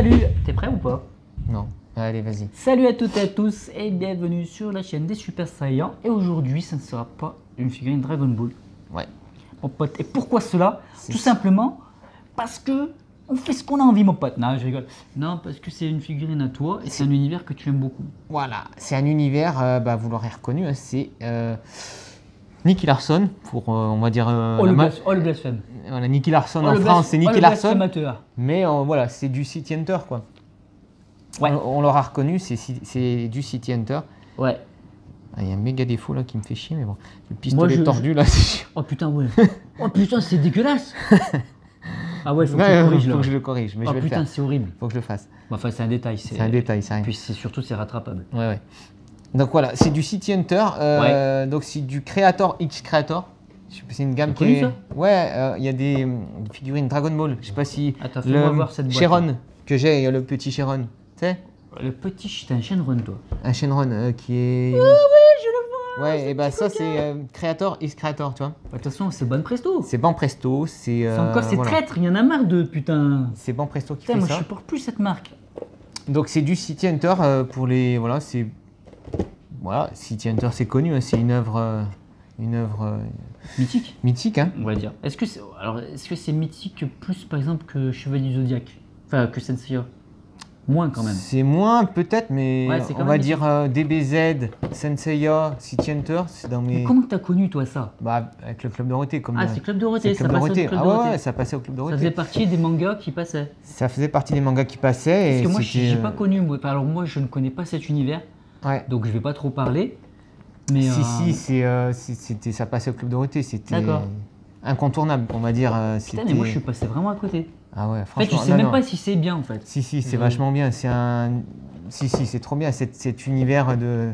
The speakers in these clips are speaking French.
Salut, t'es prêt ou pas? Non. Allez, vas-y. Salut à toutes et à tous et bienvenue sur la chaîne des Super Saiyans. Et aujourd'hui, ça ne sera pas une figurine Dragon Ball. Ouais. Mon pote, et pourquoi cela? Tout simplement parce que on fait ce qu'on a envie, mon pote. Non, je rigole. Non, parce que c'est une figurine à toi et c'est un univers que tu aimes beaucoup. Voilà, c'est un univers, vous l'aurez reconnu, hein, c'est Nicky Larson, pour on va dire. Le blasphème. Voilà, Nicky Larson en France, c'est Nicky Larson. Blasphémateur. Mais voilà, c'est du City Hunter, quoi. Ouais. On l'aura reconnu, c'est du City Hunter. Ouais. Il y a un méga défaut là qui me fait chier, mais bon. Le pistolet tordu là, c'est chiant. Oh putain, ouais. Oh putain, c'est dégueulasse. Ah ouais, faut que je le corrige. Mais oh je vais le putain, faire. c'est horrible. Faut que je le fasse. Enfin, c'est un détail. C'est un détail, c'est rien. Puis surtout, c'est rattrapable. Ouais, ouais. Donc voilà, c'est du City Hunter. Ouais. Donc c'est du Creator X Creator. C'est une gamme qui connu, est. ça Ouais, il y a des figurines Dragon Ball. Je sais pas si. Attends, fais-moi voir cette boîte. Shenron que j'ai, il y a le petit Shenron. Tu sais? Le petit, c'est un Shenron, toi. Un Shenron qui est. Ah ouais, je le vois. Ouais, et bah ça c'est Creator X Creator, tu vois. De toute façon, c'est Bon Presto. C'est Ban Presto, c'est. Encore ces traîtres, il y en a marre de putain. C'est Ban Presto qui Putain, fait moi ça. je supporte plus cette marque. Donc c'est du City Hunter pour les. Voilà, c'est. Voilà, City Hunter c'est connu, hein, c'est une œuvre. Mythique. Mythique, hein. On va dire. Est-ce que c'est mythique plus par exemple que Chevalier du Zodiac? Enfin, que Senseiya? Moins quand même. C'est moins peut-être, mais Ouais, c'est quand on même va dire DBZ, Senseiya, City Hunter, c'est dans mes. Mais comment t'as connu toi ça? Bah, avec le Club Dorothée. Comme Ah, c'est Club Dorothée, c'est ça Club passait au Dorothée. Club Ah Dorothée. ouais, ça passait au Club Ça Dorothée. faisait partie des mangas qui passaient. Ça faisait partie des mangas qui passaient. Parce Et que moi, c'était, j'ai pas connu. Alors moi, je ne connais pas cet univers, Ouais. donc je vais pas trop parler. Mais Si, ça passait au Club Dorothée. C'était D'accord. incontournable, on va dire. Putain, mais moi, je suis passé vraiment à côté. Ah ouais, En fait, franchement. tu sais même pas si c'est bien en fait. Si, c'est vachement bien. C'est un. Si, c'est trop bien. Cet univers de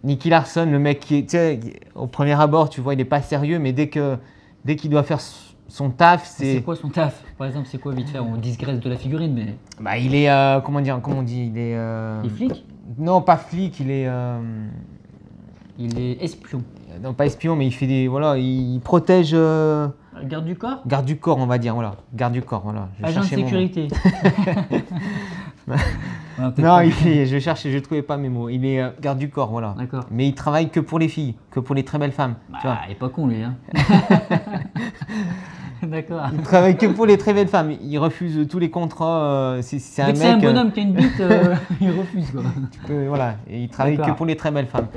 Nicky Larson, le mec qui est, tu sais, au premier abord, tu vois, il est pas sérieux, mais dès qu'il doit faire son taf, C'est quoi son taf? Par exemple, c'est quoi vite fait? On digresse de la figurine, mais. Bah, il est comment on dit, il est. Il est flic? Non, pas flic, il est. Il est espion. Non, pas espion, mais il fait des. Voilà, il protège. Garde du corps? Garde du corps, on va dire, voilà. Garde du corps, voilà. Agent de sécurité. Non, je cherchais, je trouvais pas mes mots. Il est garde du corps, voilà. D'accord. Mais il travaille que pour les filles, que pour les très belles femmes. Tu vois. Bah, il est pas con lui, hein. D'accord. Il travaille que pour les très belles femmes. Il refuse tous les contrats. C'est un Dès mec. que c'est un bonhomme qui a une bite, il refuse quoi. Voilà. Et il travaille que D'accord. pour les très belles femmes.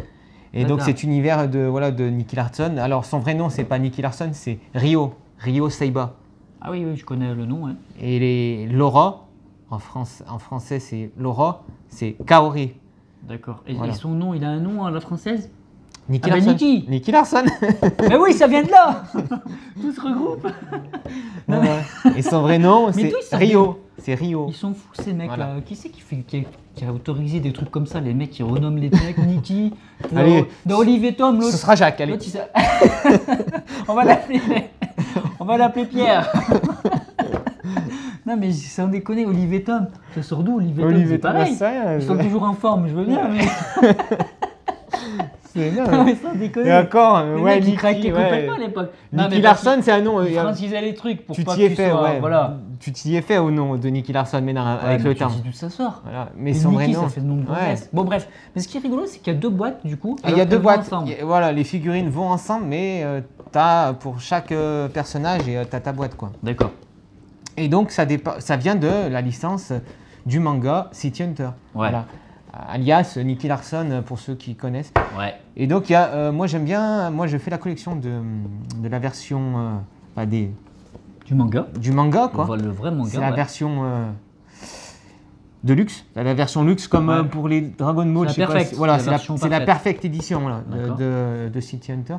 Et donc cet univers de Nicky Larson. Alors son vrai nom, c'est pas Nicky Larson, c'est Ryo Saiba. Ah oui, oui, je connais le nom. Hein. Et Laura, en français c'est Laura, c'est Kaori. D'accord. Et, Voilà. et son nom, il a un nom à la française? Nicky Ah bah, Larson. Nicky. Nicky Larson. Mais oui, ça vient de là. Tout se regroupe. Non, mais- Et son vrai nom, Mais c'est d'où ils savent Rio. C'est Rio. Ils sont fous ces mecs-là. Voilà. Qui c'est qui a autorisé des trucs comme ça? Les mecs qui renomment les mecs Nicky. Allez. De Olivier Tom, Ce l'autre. sera Jacques, allez. L'autre, on va l'appeler. On va l'appeler Pierre. Non mais sans déconner, Olivier Tom. Ça sort d'où Olivier Tom? C'est pareil. Ils sont toujours en forme, je veux bien. Mais... C'est Non, énorme. mais sans déconner. Et encore, Les ouais, mecs, ils Nicky, craquaient ouais. complètement à l'époque. Non, Nicky mais Larson, c'est un nom. Ils francisaient les trucs pour Tu pas t'y es que tu fait, sois... ouais. Voilà. Tu t'y es fait au nom de Nicky Larson, mais non, Ouais, avec mais le tu temps. dis d'où ça sort. Voilà. Mais Et son vrai Nicky, nom. ça fait le nom de Ouais. gonzesse. Bon bref, mais ce qui est rigolo, c'est qu'il y a deux boîtes du coup. Ah, il y a deux elles vont boîtes. ensemble. Voilà, les figurines vont ensemble, mais t'as pour chaque personnage et t'as ta boîte, quoi. D'accord. Et donc ça vient de la licence du manga City Hunter. Ouais. Voilà. Alias Nicky Larson pour ceux qui connaissent. Ouais. Et donc il y a, moi j'aime bien, moi je fais la collection de la version Du manga. du manga, quoi. On voit le vrai manga. C'est la ouais. version de luxe, la version luxe comme Ouais. pour les Dragon Ball. C'est je sais la pas, perfect, voilà, c'est la version c'est la parfaite. perfect édition voilà, D'accord. de City Hunter.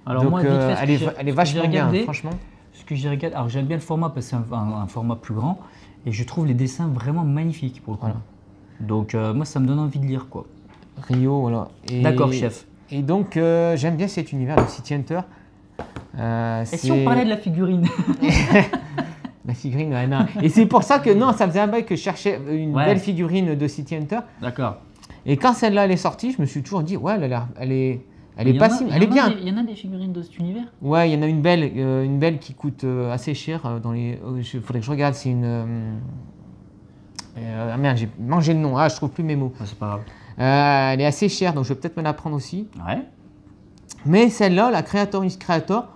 Alors donc moi, vite fait, ce que elle est j'ai vachement bien, regardé, franchement. Ce que j'ai regardé, alors j'aime bien le format parce que c'est un format plus grand et je trouve les dessins vraiment magnifiques pour le coup. Voilà. Donc moi, ça me donne envie de lire quoi. Rio, voilà. D'accord, chef. Et donc j'aime bien cet univers de City Hunter. Et si on parlait de la figurine? La figurine, ouais, non. Et c'est pour ça que non, ça faisait un bail que je cherchais une Ouais. belle figurine de City Hunter. D'accord. Et quand celle-là elle est sortie, je me suis toujours dit ouais, elle est Il y en pas a- si, il y elle est en a bien. des- Il y en a des figurines de cet univers? Ouais, il y en a une belle qui coûte assez cher dans les. Faudrait que je regarde, c'est une. Ah merde, j'ai mangé le nom. Ah, je trouve plus mes mots. Ah, c'est pas grave. Elle est assez chère, donc je vais peut-être me la prendre aussi. Ouais. Mais celle-là, la Creatoris Creator,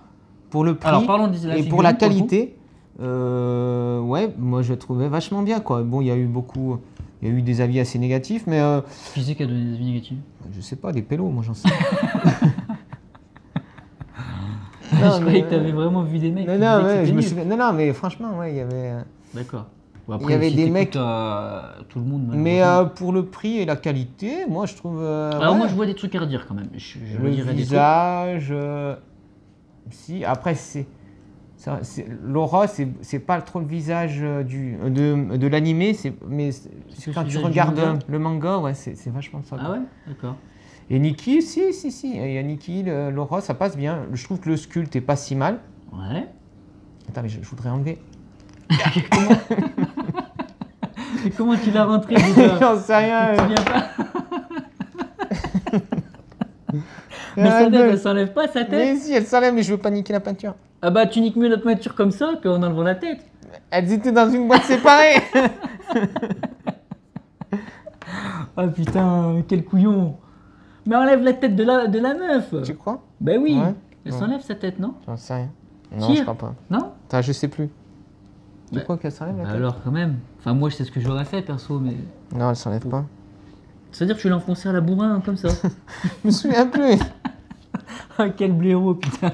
pour le prix Alors, parlons de la et figurine, pour la pour le coup. qualité, ouais, moi je la trouvais vachement bien, quoi. Bon, il y a eu des avis assez négatifs, mais Qui c'est qui a donné des avis négatifs? je sais pas, des pélos, moi j'en sais. Je croyais que t'avais vraiment vu des mecs. Non, qui non, disaient que ouais, c'était je me nul. souviens. Non, mais franchement, ouais, il y avait. D'accord. Bon, Il y avait si des t'écoutes, mecs- tout le monde. Mais malheureusement. pour le prix et la qualité, moi je trouve. Alors, ouais, moi, je vois des trucs à redire quand même. Je le redirai des trucs. visage. Si, après, Laura, c'est pas trop le visage de l'animé, mais plus quand le tu visage du regardes manga le manga, ouais, c'est vachement ça. Ah quoi. ouais? D'accord. Et Nikki, si. Il y a Nikki, Laura, ça passe bien. Je trouve que le sculpte est pas si mal. Ouais. Attends, mais je voudrais enlever. Et comment tu l'as rentré déjà? J'en sais rien. Tu viens pas? Mais sa tête, elle s'enlève pas sa tête? Mais si, elle s'enlève, mais je veux pas niquer la peinture. Ah bah tu niques mieux notre peinture comme ça qu'en enlevant la tête. Elles étaient dans une boîte séparée. Ah putain, mais quel couillon. Mais enlève la tête de la meuf. Tu crois? Bah oui, Ouais. elle Ouais. s'enlève sa tête, non? J'en sais rien. Non, Tire. je crois pas. Non? Attends, je sais plus. Tu Bah, crois qu'elle s'enlève la Bah tête? alors quand même. Enfin moi je sais ce que j'aurais fait perso, mais... Non, elle s'enlève pas. C'est-à-dire que tu l'as enfoncé à la bourrin comme ça. Je me souviens plus. Ah quel blaireau putain.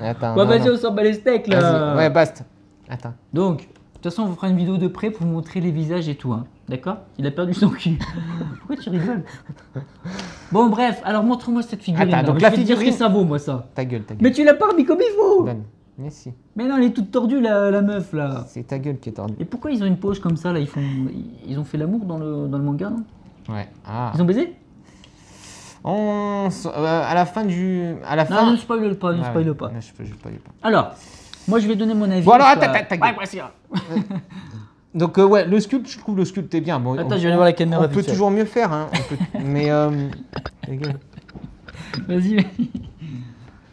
Attends. Bah non, vas-y non. on s'en bat les steaks là. Vas-y. Ouais, basta. Attends. Donc, de toute façon on vous fera une vidéo de près pour vous montrer les visages et tout, hein. D'accord? Il a perdu son cul. Pourquoi tu rigoles? Bon bref, alors montre-moi cette figurine. Attends, donc je la vais te dire ce que figurine- ça vaut moi ça. Ta gueule. Mais tu l'as pas remis comme il faut. Donne. Mais si. Mais non, elle est toute tordue la meuf là. C'est ta gueule qui est tordue. Et pourquoi ils ont une pose comme ça là? Ils ont fait l'amour dans le manga, non? Ouais. Ah. Ils ont baisé? À la fin du. À la Non, fin. ne spoil pas, ne Ah spoil ouais. pas. Non, je spoil pas. Alors, moi je vais donner mon avis. Bon, alors, sur la- attends, ta gueule. Ouais, voici. Donc, ouais, le sculpte, je trouve le sculpte est bien. Bon, Attends, je vais aller voir la caméra On vite peut fait. toujours mieux faire, hein. Mais. Ta gueule. Vas-y.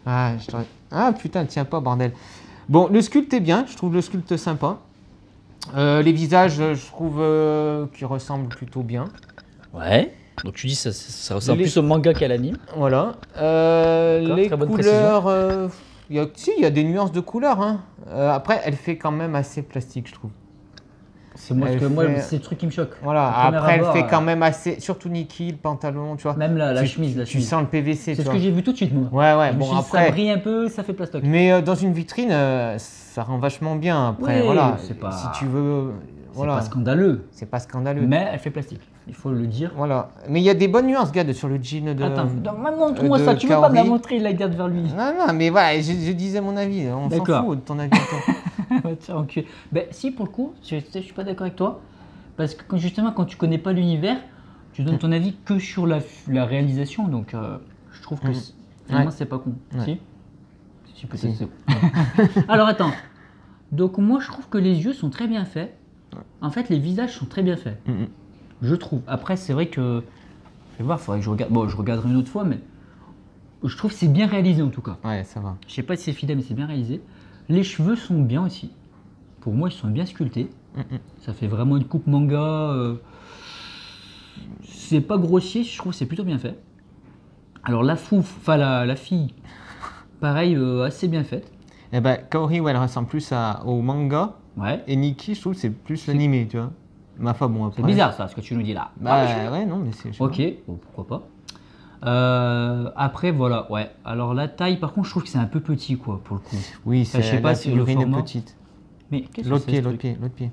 Ah putain, elle tient pas, bordel. Bon, le sculpte est bien, je trouve le sculpte sympa. Les visages, je trouve qu'ils ressemblent plutôt bien. Ouais. Donc tu dis ça ressemble Les- plus au manga qu'à l'anime. Voilà. D'accord, Les très bonne couleurs, il y a des nuances de couleurs. Hein. Après, elle fait quand même assez plastique, je trouve. C'est moi, Elle parce que moi fait- c'est le truc qui me choque. Voilà. Au premier Après, elle abord, fait quand même assez, surtout Nikki, le pantalon, tu vois. Même la Tu- chemise, la Tu chemise. sens le PVC, C'est tu ce vois. que j'ai vu tout de suite moi. Ouais, Je me bon suis dit, ça après. brille un peu, ça fait plastoc. Mais dans une vitrine, ça rend vachement bien. Après, Oui, voilà. c'est pas- Si tu veux, C'est voilà. pas scandaleux, C'est pas scandaleux. mais elle fait plastique. Il faut le dire. Voilà. Mais il y a des bonnes nuances, regarde, sur le jean de. Attends, montre-moi de ça. Tu veux pas me la Kaori. montrer, il la garde vers lui. Non, mais voilà, je disais mon avis. On s'en D'accord. fout de ton avis. à toi. Tiens, enculé. Ben, si, pour le coup, je suis pas d'accord avec toi. Parce que justement, quand tu connais pas l'univers, tu donnes ton avis que sur la réalisation. Donc, je trouve que finalement, Ouais. c'est pas con. Ouais. Si peut-être Si. c'est con. Alors, attends. Donc, moi, je trouve que les yeux sont très bien faits. En fait, les visages sont très bien faits. Mhm. Je trouve. Après, c'est vrai que. Je vais voir, faudrait que je regarde. Bon, je regarderai une autre fois, mais. Je trouve que c'est bien réalisé en tout cas. Ouais, ça va. Je sais pas si c'est fidèle, mais c'est bien réalisé. Les cheveux sont bien aussi. Pour moi, ils sont bien sculptés. Mhm. Ça fait vraiment une coupe manga. C'est pas grossier, je trouve que c'est plutôt bien fait. Alors la la fille, pareil, assez bien faite. Eh ben, Kaori, ouais, elle ressemble plus au manga. Ouais. Et Nikki, je trouve que c'est plus l'animé, tu vois. Ma foi, bon, après. C'est bizarre ça, ce que tu nous dis là. Bah, Ah, mais ouais, non, mais c'est. je sais ok, bon, pourquoi pas. Après, voilà, ouais. Alors la taille, par contre, je trouve que c'est un peu petit, quoi, pour le coup. pas. Oui, Enfin, c'est je sais pas la si le figurine est format- petite. Mais qu'est-ce que L'autre c'est pied, ce l'autre truc pied, l'autre pied.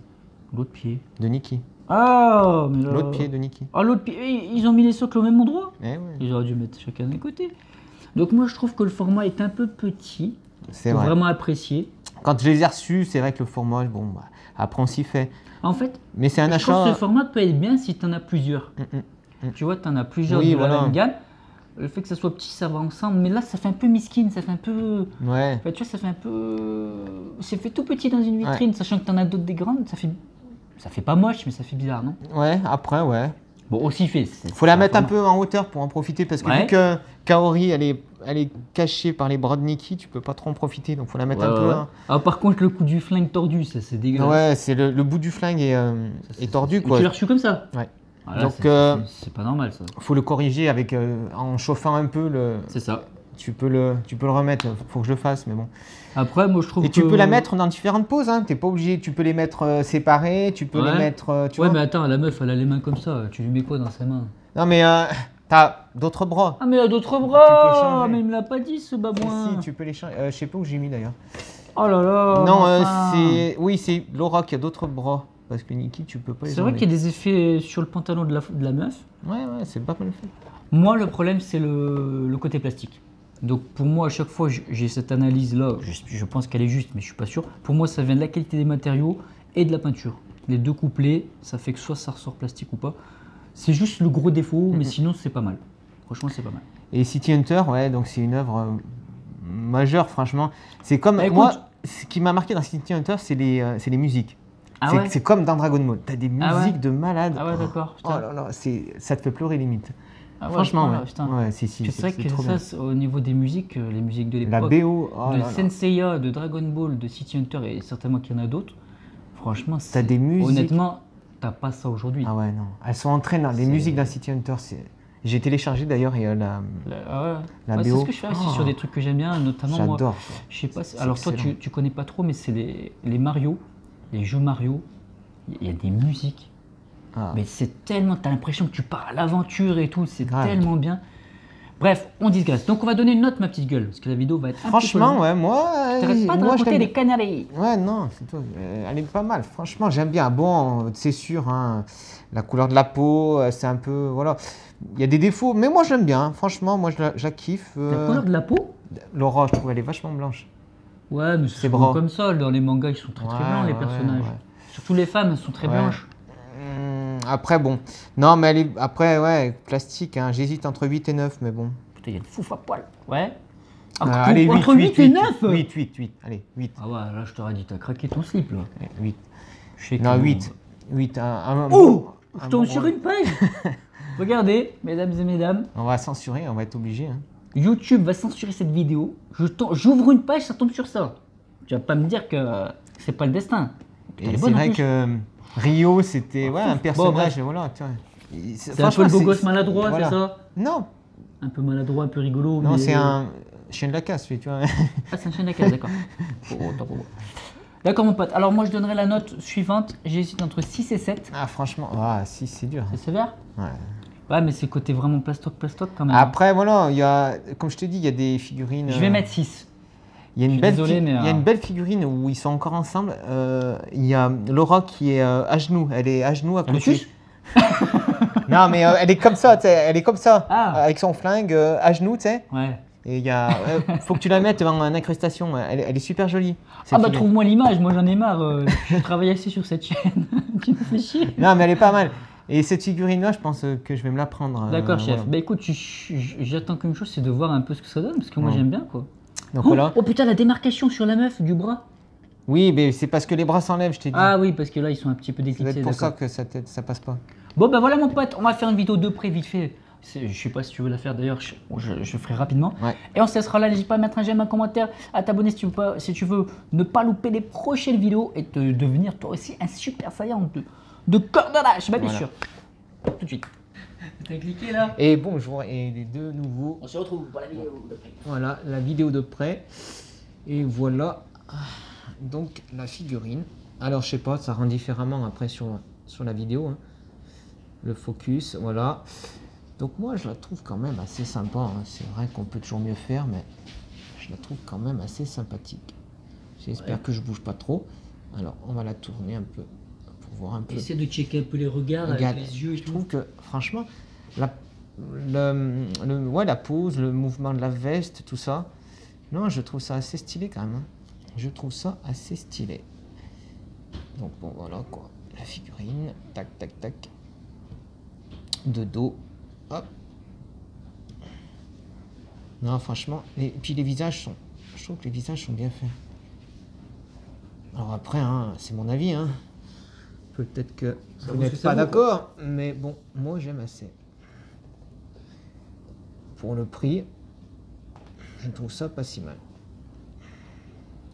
L'autre pied. De Nikki. Ah, mais là... L'autre pied de Nikki. Ah, l'autre pied, ils ont mis les socles au même endroit. Eh ouais, Ils auraient dû mettre chacun d'un côté. Donc moi, je trouve que le format est un peu petit. c'est Faut vrai. vraiment apprécier. Quand je les ai reçus, c'est vrai que le format, bon, bah, après on s'y fait. En fait, Mais c'est un je trouve que achat. ce format peut être bien si tu en as plusieurs. Tu vois, tu en as plusieurs Oui, de voilà. la même gamme. Le fait que ça soit petit, ça va ensemble. Mais là, ça fait un peu miskin, ça fait un peu... Ouais. Enfin, tu vois, ça fait un peu... C'est fait tout petit dans une vitrine, sachant que tu en as d'autres des grandes. Ça fait pas moche, mais ça fait bizarre, non? Ouais, après, ouais. Bon, aussi fait. Faut la mettre un peu en hauteur pour en profiter parce que Ouais. vu que Kaori elle est cachée par les bras de Nikki, tu peux pas trop en profiter donc faut la mettre un peu. Hein. Ah, par contre, le coup du flingue tordu, ça c'est dégueulasse. Ouais, c'est le bout du flingue est tordu quoi. Tu l'as reçu comme ça? Ouais. Ah, là, Donc, c'est pas normal ça. Faut le corriger avec en chauffant un peu le. C'est ça. Tu peux le remettre. Faut que je le fasse mais bon. Après, moi je trouve Et que. tu peux la mettre dans différentes poses. Hein. T'es pas obligé. Tu peux les mettre séparés. Tu peux les Ouais. mettre. Tu Ouais, vois. mais attends, la meuf elle a les mains comme ça. Tu lui mets quoi dans ses mains? Non mais t'as d'autres bras. Ah, mais elle a d'autres Tu peux bras! changer. Mais il me l'a pas dit ce babouin! Si tu peux les changer. Je sais pas où j'ai mis d'ailleurs. Oh là là! Non, enfin. c'est Laura qui a d'autres bras. Parce que Nikki, tu peux pas les C'est vrai enlever. qu'il y a des effets sur le pantalon de la meuf. Ouais, c'est pas mal fait. Moi, le problème, c'est le côté plastique. Donc, pour moi, à chaque fois, j'ai cette analyse-là. Je pense qu'elle est juste, mais je suis pas sûr. Pour moi, ça vient de la qualité des matériaux et de la peinture. Les deux couplés, ça fait que soit ça ressort plastique ou pas. C'est juste le gros défaut, mais sinon, c'est pas mal. Franchement, c'est pas mal. Et City Hunter, ouais, donc c'est une œuvre majeure, franchement. C'est comme. Bah, écoute- moi, ce qui m'a marqué dans City Hunter, c'est les musiques. Ah C'est ouais? c'est comme dans Dragon Ball. T'as des musiques Ah ouais? de malade. Ah ouais, d'accord. Oh là là, ça te fait pleurer limite. Ah ouais, Franchement, voilà, ouais. putain. Ouais, si, si. C'est vrai que trop ça, bien. au niveau des musiques, les musiques de La l'époque, BO, oh de là là. Senseiya, de Dragon Ball, de City Hunter et certainement qu'il y en a d'autres, franchement, T'as des musiques. honnêtement, t'as pas ça aujourd'hui. Ah ouais, non. Elles sont entraînantes. Les C'est- musiques d'un City Hunter, c'est. J'ai téléchargé d'ailleurs et Ah ouais. La Ouais, c'est BO. ce que je fais aussi Oh. sur des trucs que j'aime bien, notamment moi. j'adore. Je sais pas. C'est Alors toi, excellent. tu connais pas trop, mais c'est les Mario, les jeux Mario. Il y a des musiques, Ah. mais c'est tellement. T'as l'impression que tu pars à l'aventure et tout. C'est Grave. tellement bien. Bref, on digresse. Donc on va donner une note, ma petite gueule, parce que la vidéo va être un petit peu Franchement, longue. ouais, moi. T'arrêtes pas de moi, je raconter l'aime les canaries. Ouais, non, c'est toi. Elle est pas mal. Franchement, j'aime bien. Bon, c'est sûr, hein, la couleur de la peau, c'est un peu. Voilà. Il y a des défauts, mais moi, j'aime bien. Franchement, moi, je la kiffe. La couleur de la peau? Laura, je trouve, elle est vachement blanche. Ouais, mais C'est c'est bras. comme ça. Dans les mangas, ils sont très très Ouais, blancs, les ouais, personnages. ouais. Surtout les femmes, elles sont très Ouais. blanches. Après, bon. Non, mais elle est. Après, ouais, plastique. Hein. J'hésite entre 8 et 9, mais bon. Putain, il y a une fouf à poil. Ouais. Allez, Entre 8 et 9 8. Allez, 8. Ah ouais, là, je t'aurais dit, t'as craqué ton slip, là. 8. Je sais Non, que- 8. 8. Oh, je un tombe bon sur rôle. une page. Regardez, mesdames et mesdames, On va censurer, on va être obligé. Hein. YouTube va censurer cette vidéo. J'ouvre une page, ça tombe sur ça. Tu vas pas me dire que c'est pas le destin. Putain, elle Et est c'est bonne, en vrai plus. que Rio, c'était ouais, un Bon, personnage. bref. Voilà, tu vois. C'est un peu le beau gosse maladroit, voilà. c'est ça? Non, Un peu maladroit, un peu rigolo. non, mais- c'est un chien de la casse, lui, tu vois. Ah, c'est un chien d'accueil, d'accord. Oh, tant pour moi. D'accord, mon pote. Alors, moi, je donnerais la note suivante. J'hésite entre 6 et 7. Ah, franchement, si, c'est dur. C'est sévère? Ouais. Ouais, mais c'est côté vraiment plastoc quand même. Après, voilà, il y a, comme je te dis, il y a des figurines. Je vais mettre 6. Il y a je une suis belle, désolé, mais, il y a une belle figurine où ils sont encore ensemble. Il y a Laura qui est à genoux. Elle est à genoux à Elle côté. suce Non, mais elle est comme ça, tu sais. Elle est comme ça, Ah. avec son flingue à genoux, tu sais. Ouais. Et il y a, faut que tu la mettes en incrustation. Elle est super jolie. Ah cette bah figurine. trouve-moi l'image, moi j'en ai marre. Je travaille assez sur cette chaîne. Tu me fais chier. Non, mais elle est pas mal. Et cette figurine-là, je pense que je vais me la prendre. D'accord, chef. voilà. Bah écoute, j'attends qu'une chose, c'est de voir un peu ce que ça donne, parce que moi Ouais. j'aime bien quoi. Donc Oh, voilà. oh putain, la démarcation sur la meuf du bras. Oui, mais c'est parce que les bras s'enlèvent, je t'ai dit. Ah oui, parce que là ils sont un petit peu Ça doit déclipsés. être pour ça d'accord. que ça passe pas. Bon bah voilà mon pote, on va faire une vidéo de près vite fait. Je sais pas si tu veux la faire d'ailleurs, je ferai rapidement. Ouais. Et on se laissera là, n'hésite pas à mettre un j'aime, un commentaire, à t'abonner si tu veux ne pas louper les prochaines vidéos et te devenir toi aussi un super saillant de cordonnage, bah bien Voilà. sûr. Tout de suite. T'as cliqué là. Et bonjour, et les deux nouveaux. On se retrouve pour la vidéo de près. Voilà, la vidéo de près. Et voilà, donc la figurine. Alors, je sais pas, ça rend différemment après sur la vidéo. Hein. Le focus, voilà. Donc moi, je la trouve quand même assez sympa. Hein. C'est vrai qu'on peut toujours mieux faire, mais je la trouve quand même assez sympathique. J'espère que je bouge pas trop. Alors, on va la tourner un peu pour voir un peu. Essaie de checker un peu les regards Regarde, avec les yeux et je tout. trouve que franchement, la pose, le mouvement de la veste, tout ça, non, je trouve ça assez stylé quand même. Hein. Je trouve ça assez stylé. Donc bon, voilà quoi, la figurine, tac, tac, tac, de dos, hop. Non, franchement, et puis les visages sont, je trouve que les visages sont bien faits. Alors après, hein, c'est mon avis, hein. Peut-être que Ça vous vaut ce que n'êtes ça pas vaut, d'accord, mais bon, moi j'aime assez. Pour le prix, je trouve ça pas si mal.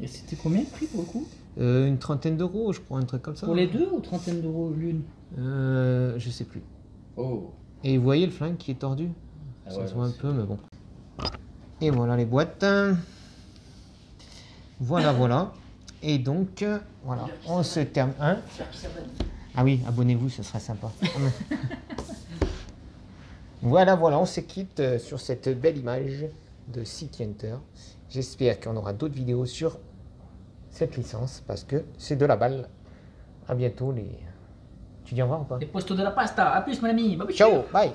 Et c'était combien le prix pour le coup? Une trentaine d'euros, je crois, un truc comme ça. Pour les deux ou trentaine d'euros l'une? Je sais plus. Oh. Et vous voyez le flingue qui est tordu? Ah Ça ouais, se voit un c'est- peu, mais bon. Et voilà les boîtes. Voilà, voilà. Et donc, voilà, on se termine. Hein? Ah oui, abonnez-vous, ce sera sympa. Voilà, voilà, on se quitte sur cette belle image de City Hunter. J'espère qu'on aura d'autres vidéos sur cette licence parce que c'est de la balle. À bientôt les... Tu dis au revoir ou pas? Les postes de la pasta. À plus, mon ami. Bye bye. Ciao, bye.